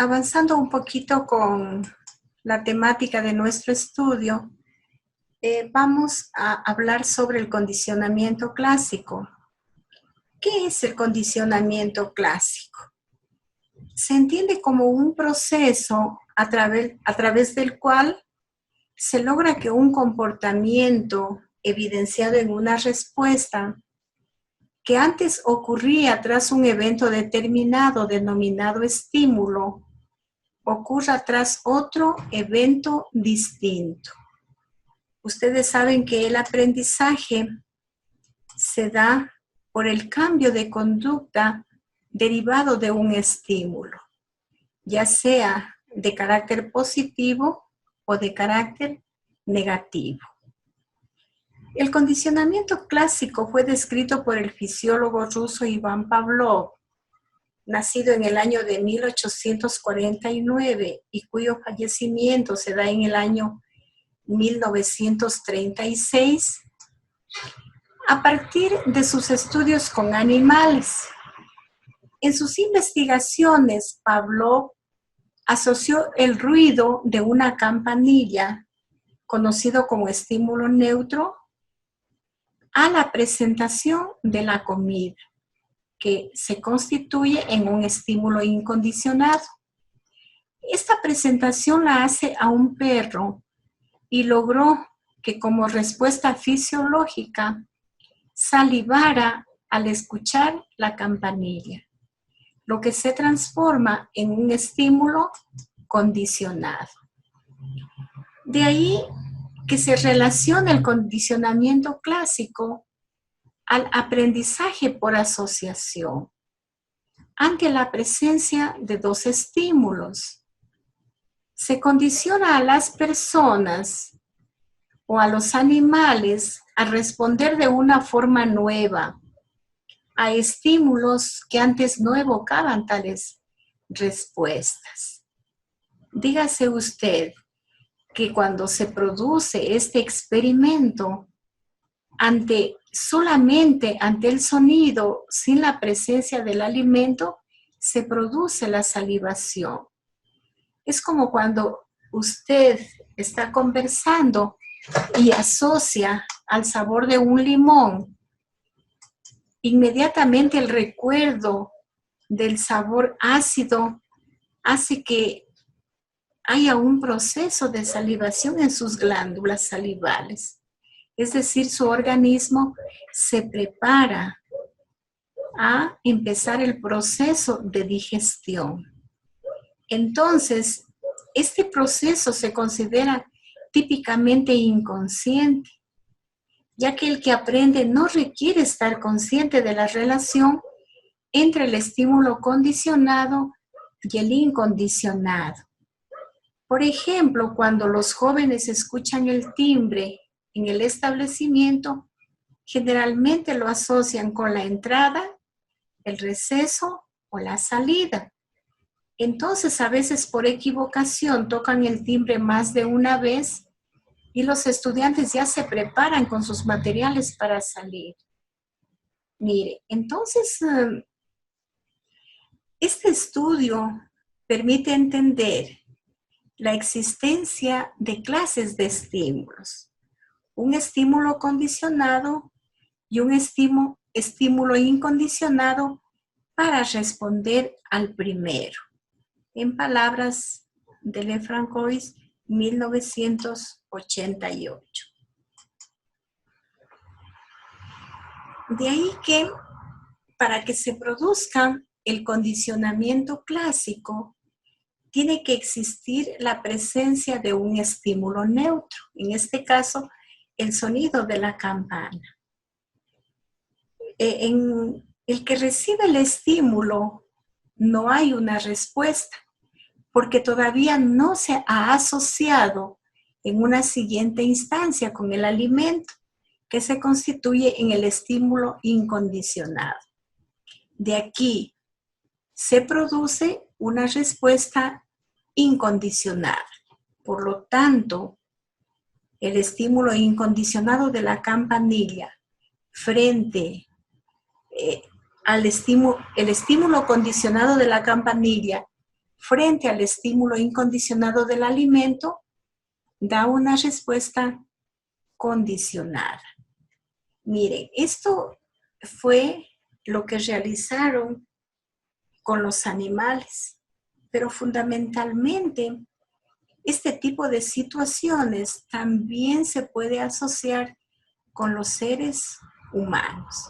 Avanzando un poquito con la temática de nuestro estudio, vamos a hablar sobre el condicionamiento clásico. ¿Qué es el condicionamiento clásico? Se entiende como un proceso a través del cual se logra que un comportamiento evidenciado en una respuesta que antes ocurría tras un evento determinado denominado estímulo, ocurra tras otro evento distinto. Ustedes saben que el aprendizaje se da por el cambio de conducta derivado de un estímulo, ya sea de carácter positivo o de carácter negativo. El condicionamiento clásico fue descrito por el fisiólogo ruso Iván Pavlov, nacido en el año de 1849 y cuyo fallecimiento se da en el año 1936, a partir de sus estudios con animales. En sus investigaciones, Pavlov asoció el ruido de una campanilla, conocido como estímulo neutro, a la presentación de la comida, que se constituye en un estímulo incondicionado. Esta presentación la hace a un perro y logró que como respuesta fisiológica salivara al escuchar la campanilla, lo que se transforma en un estímulo condicionado. De ahí que se relaciona el condicionamiento clásico al aprendizaje por asociación, ante la presencia de dos estímulos. Se condiciona a las personas o a los animales a responder de una forma nueva a estímulos que antes no evocaban tales respuestas. Dígase usted que cuando se produce este experimento solamente ante el sonido, sin la presencia del alimento, se produce la salivación. Es como cuando usted está conversando y asocia al sabor de un limón. Inmediatamente el recuerdo del sabor ácido hace que haya un proceso de salivación en sus glándulas salivales. Es decir, su organismo se prepara a empezar el proceso de digestión. Entonces, este proceso se considera típicamente inconsciente, ya que el que aprende no requiere estar consciente de la relación entre el estímulo condicionado y el incondicionado. Por ejemplo, cuando los jóvenes escuchan el timbre en el establecimiento, generalmente lo asocian con la entrada, el receso o la salida. Entonces, a veces por equivocación tocan el timbre más de una vez y los estudiantes ya se preparan con sus materiales para salir. Mire, entonces, este estudio permite entender la existencia de clases de estímulos. Un estímulo condicionado y un estímulo incondicionado para responder al primero. En palabras de Lefrancois, 1988. De ahí que para que se produzca el condicionamiento clásico, tiene que existir la presencia de un estímulo neutro, en este caso, el sonido de la campana. En el que recibe el estímulo no hay una respuesta, porque todavía no se ha asociado en una siguiente instancia con el alimento, que se constituye en el estímulo incondicionado. De aquí se produce una respuesta incondicionada. Por lo tanto, el estímulo incondicionado de la campanilla frente al estímulo condicionado de la campanilla frente al estímulo incondicionado del alimento, da una respuesta condicionada. Miren, esto fue lo que realizaron con los animales, pero fundamentalmente este tipo de situaciones también se puede asociar con los seres humanos.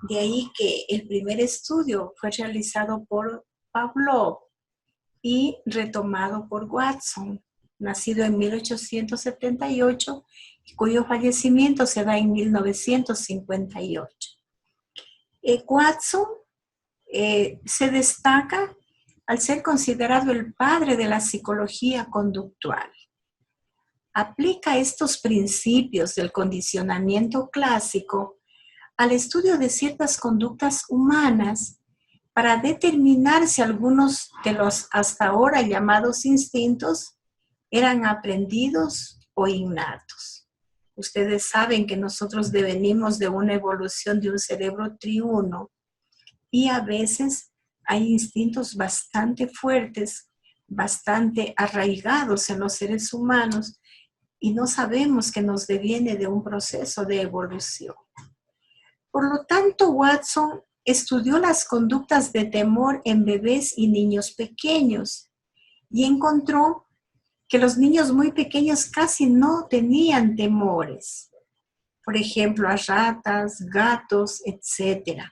De ahí que el primer estudio fue realizado por Pavlov y retomado por Watson, nacido en 1878, cuyo fallecimiento se da en 1958. Watson se destaca al ser considerado el padre de la psicología conductual. Aplica estos principios del condicionamiento clásico al estudio de ciertas conductas humanas para determinar si algunos de los hasta ahora llamados instintos eran aprendidos o innatos. Ustedes saben que nosotros devenimos de una evolución de un cerebro triuno y a veces hay instintos bastante fuertes, bastante arraigados en los seres humanos y no sabemos que nos deviene de un proceso de evolución. Por lo tanto, Watson estudió las conductas de temor en bebés y niños pequeños y encontró que los niños muy pequeños casi no tenían temores. Por ejemplo, a ratas, gatos, etc.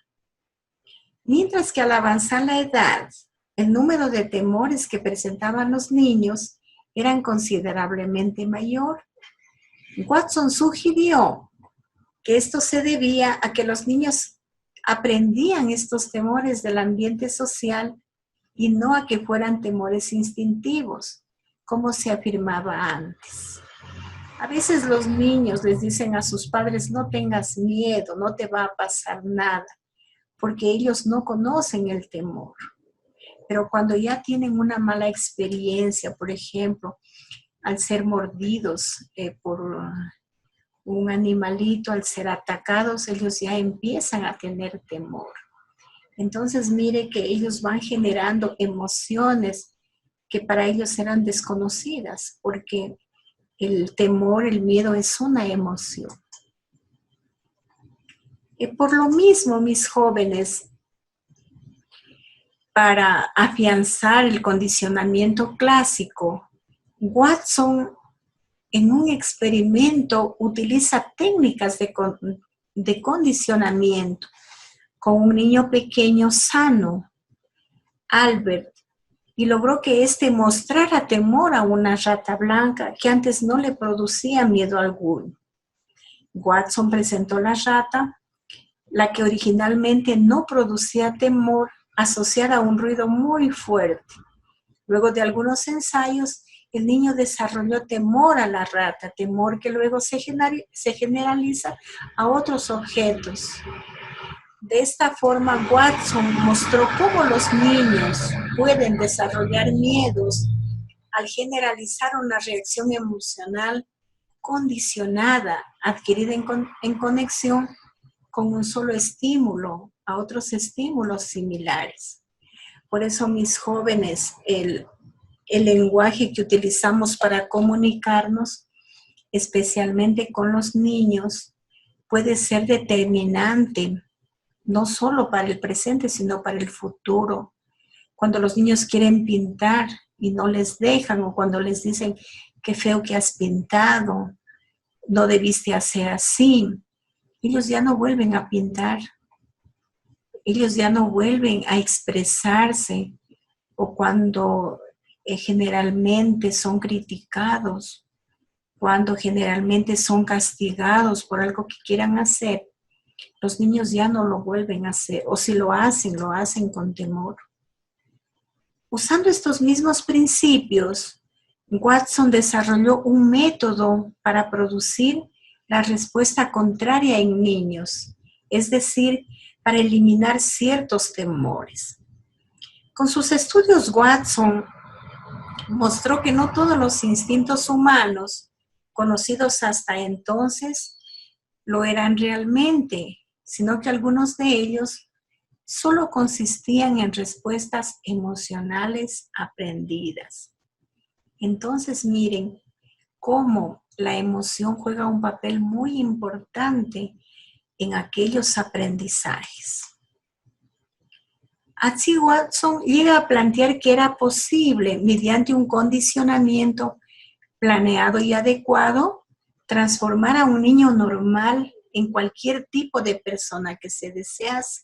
Mientras que al avanzar la edad, el número de temores que presentaban los niños eran considerablemente mayor. Watson sugirió que esto se debía a que los niños aprendían estos temores del ambiente social y no a que fueran temores instintivos, como se afirmaba antes. A veces los niños les dicen a sus padres, no tengas miedo, no te va a pasar nada, porque ellos no conocen el temor. Pero cuando ya tienen una mala experiencia, por ejemplo, al ser mordidos por un animalito, al ser atacados, ellos ya empiezan a tener temor. Entonces, mire que ellos van generando emociones que para ellos eran desconocidas, porque el temor, el miedo es una emoción. Por lo mismo, mis jóvenes, para afianzar el condicionamiento clásico, Watson en un experimento utiliza técnicas de condicionamiento con un niño pequeño sano, Albert, y logró que éste mostrara temor a una rata blanca que antes no le producía miedo alguno. Watson presentó la rata, la que originalmente no producía temor, asociada a un ruido muy fuerte. Luego de algunos ensayos, el niño desarrolló temor a la rata, temor que luego se generaliza a otros objetos. De esta forma, Watson mostró cómo los niños pueden desarrollar miedos al generalizar una reacción emocional condicionada, adquirida en conexión con un solo estímulo a otros estímulos similares. Por eso, mis jóvenes, el lenguaje que utilizamos para comunicarnos, especialmente con los niños, puede ser determinante, no solo para el presente, sino para el futuro. Cuando los niños quieren pintar y no les dejan, o cuando les dicen, qué feo que has pintado, no debiste hacer así, ellos ya no vuelven a pintar, ellos ya no vuelven a expresarse, o cuando generalmente son criticados, cuando generalmente son castigados por algo que quieran hacer, los niños ya no lo vuelven a hacer, o si lo hacen con temor. Usando estos mismos principios, Watson desarrolló un método para producir la respuesta contraria en niños, es decir, para eliminar ciertos temores. Con sus estudios, Watson mostró que no todos los instintos humanos, conocidos hasta entonces, lo eran realmente, sino que algunos de ellos solo consistían en respuestas emocionales aprendidas. Entonces, miren cómo la emoción juega un papel muy importante en aquellos aprendizajes. Así Watson llega a plantear que era posible, mediante un condicionamiento planeado y adecuado, transformar a un niño normal en cualquier tipo de persona que se desease.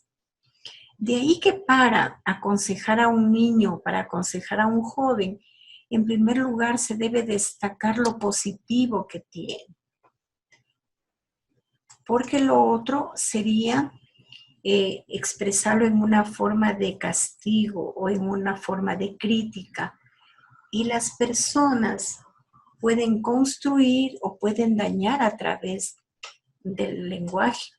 De ahí que para aconsejar a un niño, para aconsejar a un joven, en primer lugar se debe destacar lo positivo que tiene. Porque lo otro sería expresarlo en una forma de castigo o en una forma de crítica. Y las personas pueden construir o pueden dañar a través del lenguaje.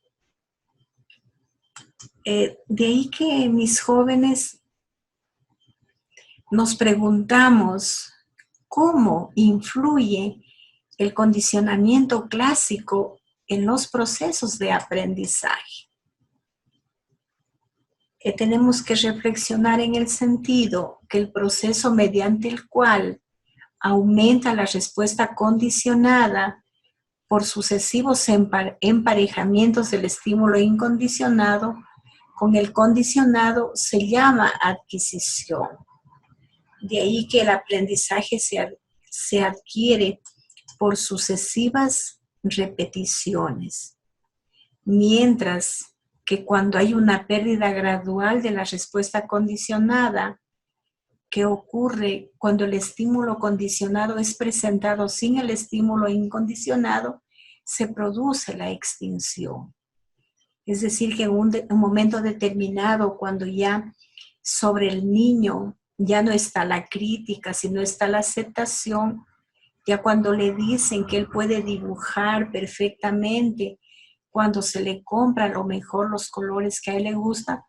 De ahí que mis jóvenes nos preguntamos cómo influye el condicionamiento clásico en los procesos de aprendizaje. Tenemos que reflexionar en el sentido que el proceso mediante el cual aumenta la respuesta condicionada por sucesivos emparejamientos del estímulo incondicionado con el condicionado se llama adquisición. De ahí que el aprendizaje se adquiere por sucesivas repeticiones, mientras que cuando hay una pérdida gradual de la respuesta condicionada, que ocurre cuando el estímulo condicionado es presentado sin el estímulo incondicionado, se produce la extinción. Es decir, que en un momento determinado, cuando ya sobre el niño ya no está la crítica, sino está la aceptación, ya cuando le dicen que él puede dibujar perfectamente, cuando se le compra a lo mejor los colores que a él le gustan,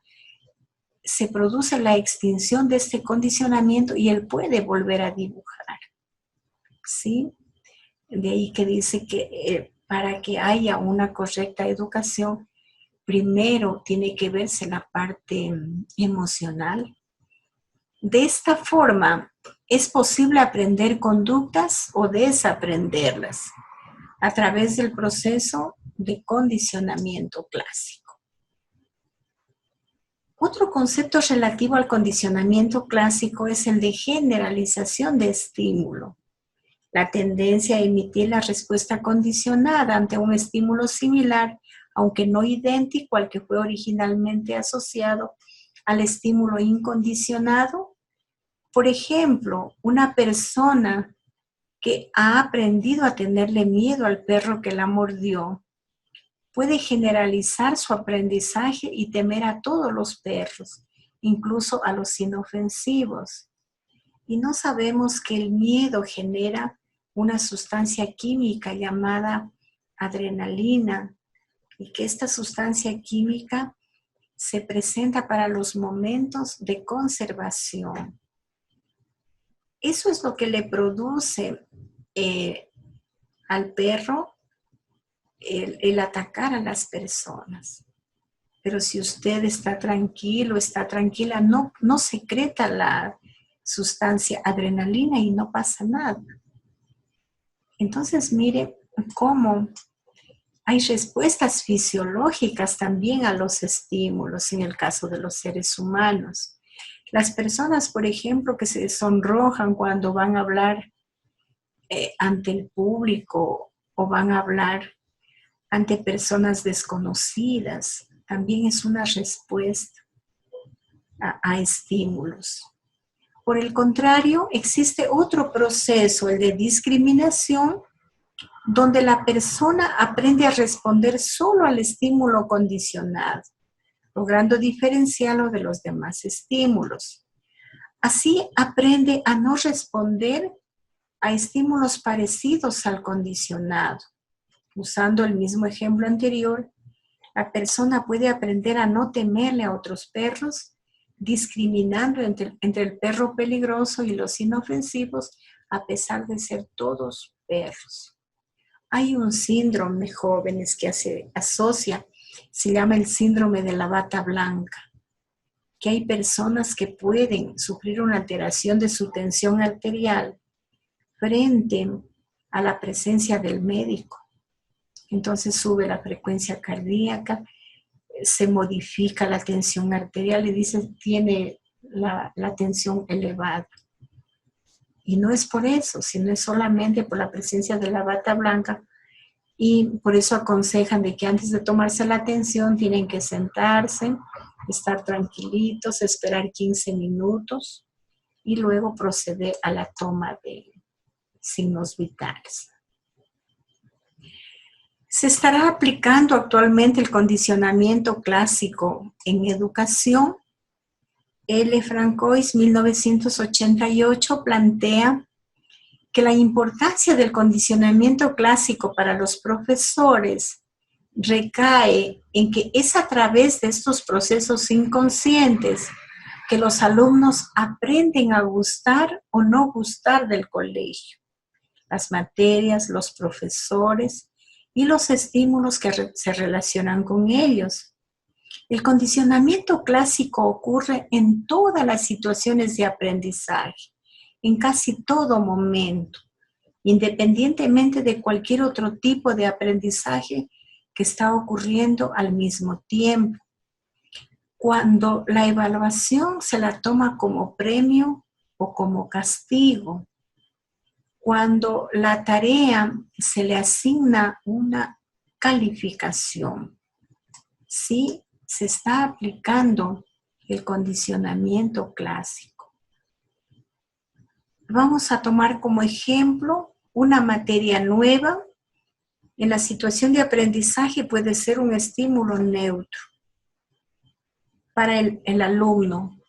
se produce la extinción de este condicionamiento y él puede volver a dibujar, ¿sí? De ahí que dice que para que haya una correcta educación, primero tiene que verse la parte emocional. De esta forma, es posible aprender conductas o desaprenderlas a través del proceso de condicionamiento clásico. Otro concepto relativo al condicionamiento clásico es el de generalización de estímulo. La tendencia a emitir la respuesta condicionada ante un estímulo similar, aunque no idéntico al que fue originalmente asociado al estímulo incondicionado. Por ejemplo, una persona que ha aprendido a tenerle miedo al perro que la mordió, puede generalizar su aprendizaje y temer a todos los perros, incluso a los inofensivos. Y no sabemos que el miedo genera una sustancia química llamada adrenalina y que esta sustancia química se presenta para los momentos de conservación. Eso es lo que le produce al perro el atacar a las personas. Pero si usted está tranquilo, está tranquila, no secreta la sustancia adrenalina y no pasa nada. Entonces, mire cómo hay respuestas fisiológicas también a los estímulos en el caso de los seres humanos. Las personas, por ejemplo, que se sonrojan cuando van a hablar ante el público o van a hablar ante personas desconocidas, también es una respuesta a estímulos. Por el contrario, existe otro proceso, el de discriminación, donde la persona aprende a responder solo al estímulo condicionado, logrando diferenciarlo de los demás estímulos. Así aprende a no responder a estímulos parecidos al condicionado. Usando el mismo ejemplo anterior, la persona puede aprender a no temerle a otros perros, discriminando entre el perro peligroso y los inofensivos, a pesar de ser todos perros. Hay un síndrome, jóvenes, que se asocia, se llama el síndrome de la bata blanca. que hay personas que pueden sufrir una alteración de su tensión arterial frente a la presencia del médico. Entonces sube la frecuencia cardíaca, se modifica la tensión arterial y dice tiene la tensión elevada. Y no es por eso, sino es solamente por la presencia de la bata blanca. Y por eso aconsejan de que antes de tomarse la tensión tienen que sentarse, estar tranquilitos, esperar 15 minutos y luego proceder a la toma de signos vitales. Se estará aplicando actualmente el condicionamiento clásico en educación. L. Francois, 1988, plantea que la importancia del condicionamiento clásico para los profesores recae en que es a través de estos procesos inconscientes que los alumnos aprenden a gustar o no gustar del colegio, las materias, los profesores y los estímulos que se relacionan con ellos. El condicionamiento clásico ocurre en todas las situaciones de aprendizaje, en casi todo momento, independientemente de cualquier otro tipo de aprendizaje que está ocurriendo al mismo tiempo. Cuando la evaluación se la toma como premio o como castigo, cuando la tarea se le asigna una calificación, ¿sí? Se está aplicando el condicionamiento clásico. Vamos a tomar como ejemplo una materia nueva. En la situación de aprendizaje puede ser un estímulo neutro para el alumno,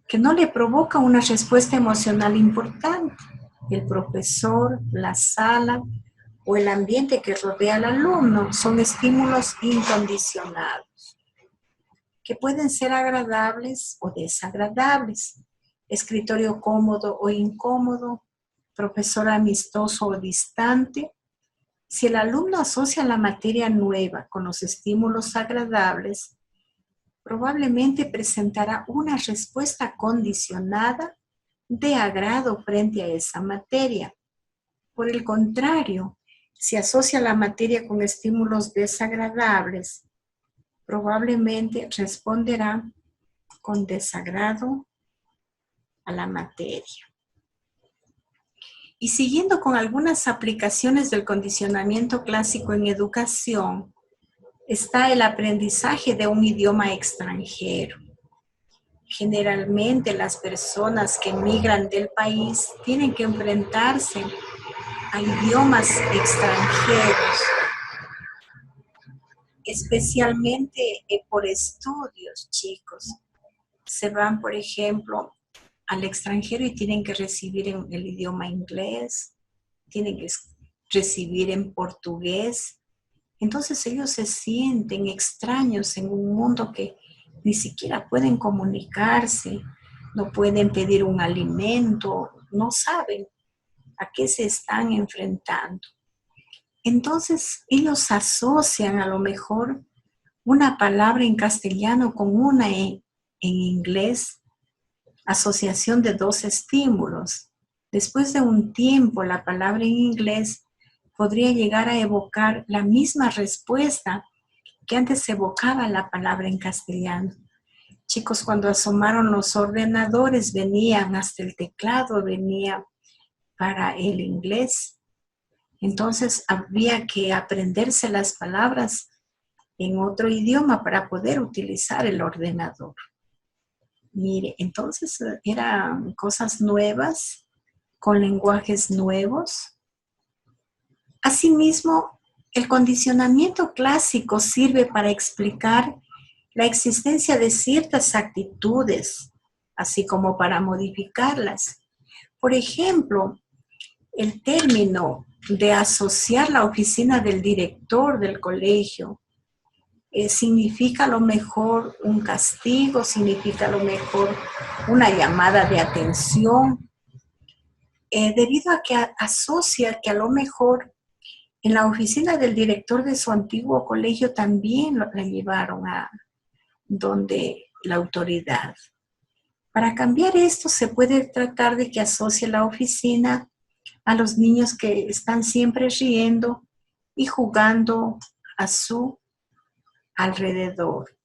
que no le provoca una respuesta emocional importante. El profesor, la sala o el ambiente que rodea al alumno son estímulos incondicionados, que pueden ser agradables o desagradables, escritorio cómodo o incómodo, profesor amistoso o distante. Si el alumno asocia la materia nueva con los estímulos agradables, probablemente presentará una respuesta condicionada de agrado frente a esa materia. Por el contrario, si asocia la materia con estímulos desagradables, probablemente responderá con desagrado a la materia. Y siguiendo con algunas aplicaciones del condicionamiento clásico en educación, está el aprendizaje de un idioma extranjero. Generalmente las personas que emigran del país tienen que enfrentarse a idiomas extranjeros, especialmente por estudios, chicos. Se van, por ejemplo, al extranjero y tienen que recibir en el idioma inglés, tienen que recibir en portugués. Entonces ellos se sienten extraños en un mundo que ni siquiera pueden comunicarse, no pueden pedir un alimento, no saben a qué se están enfrentando. Entonces ellos asocian a lo mejor una palabra en castellano con una en inglés, asociación de dos estímulos. Después de un tiempo, la palabra en inglés podría llegar a evocar la misma respuesta que antes evocaba la palabra en castellano. Chicos, cuando asomaron los ordenadores, venían hasta el teclado, venía para el inglés. Entonces había que aprenderse las palabras en otro idioma para poder utilizar el ordenador. Mire, entonces eran cosas nuevas, con lenguajes nuevos. Asimismo, el condicionamiento clásico sirve para explicar la existencia de ciertas actitudes, así como para modificarlas. Por ejemplo, el término de asociar la oficina del director del colegio significa a lo mejor un castigo, significa a lo mejor una llamada de atención, debido a que asocia que a lo mejor en la oficina del director de su antiguo colegio también la llevaron a donde la autoridad. Para cambiar esto se puede tratar de que asocie la oficina a los niños que están siempre riendo y jugando a su alrededor.